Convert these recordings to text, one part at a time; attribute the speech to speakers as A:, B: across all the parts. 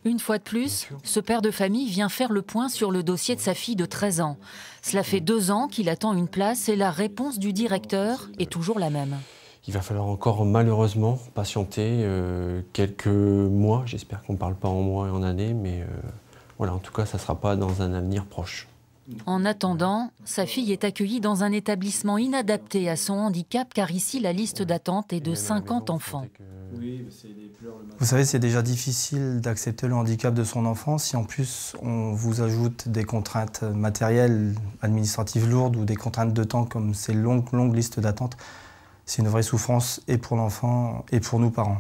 A: Une fois de plus, ce père de famille vient faire le point sur le dossier de sa fille de 13 ans. Cela fait 2 ans qu'il attend une place et la réponse du directeur est toujours la même.
B: Il va falloir encore malheureusement patienter quelques mois. J'espère qu'on ne parle pas en mois et en années, mais voilà, en tout cas, ça ne sera pas dans un avenir proche.
A: En attendant, sa fille est accueillie dans un établissement inadapté à son handicap, car ici, la liste d'attente est de 50 enfants.
C: Vous savez, c'est déjà difficile d'accepter le handicap de son enfant. Si en plus on vous ajoute des contraintes matérielles, administratives lourdes ou des contraintes de temps comme ces longues listes d'attente, c'est une vraie souffrance et pour l'enfant et pour nous parents.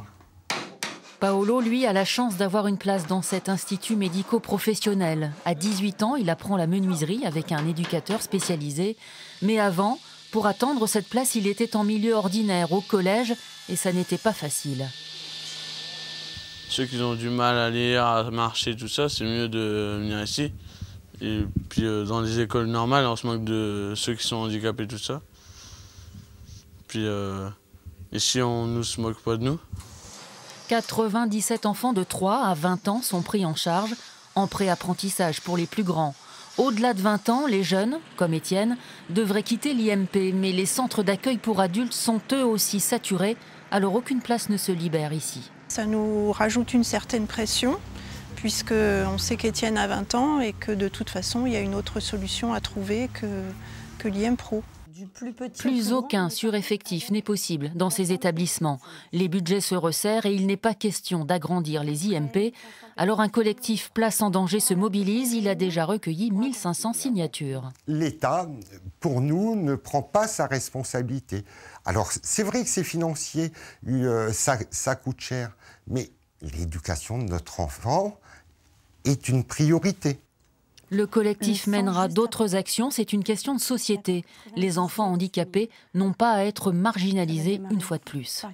A: Paolo, lui, a la chance d'avoir une place dans cet institut médico-professionnel. À 18 ans, il apprend la menuiserie avec un éducateur spécialisé. Mais avant, pour attendre cette place, il était en milieu ordinaire, au collège, et ça n'était pas facile.
D: Ceux qui ont du mal à lire, à marcher, tout ça, c'est mieux de venir ici. Et puis dans les écoles normales, on se moque de ceux qui sont handicapés, tout ça. Puis ici, on ne se moque pas de nous.
A: 97 enfants de 3 à 20 ans sont pris en charge en préapprentissage pour les plus grands. Au-delà de 20 ans, les jeunes, comme Étienne, devraient quitter l'IMP, mais les centres d'accueil pour adultes sont eux aussi saturés, alors aucune place ne se libère ici.
E: Ça nous rajoute une certaine pression, puisqu'on sait qu'Étienne a 20 ans et que de toute façon, il y a une autre solution à trouver que l'IMPRO.
A: Plus aucun sureffectif n'est possible dans ces établissements. Les budgets se resserrent et il n'est pas question d'agrandir les IMP. Alors un collectif Place en danger se mobilise. Il a déjà recueilli 1500 signatures.
F: L'État, pour nous, ne prend pas sa responsabilité. Alors c'est vrai que c'est financier, ça coûte cher, mais l'éducation de notre enfant est une priorité.
A: Le collectif mènera d'autres actions, c'est une question de société. Les enfants handicapés n'ont pas à être marginalisés une fois de plus.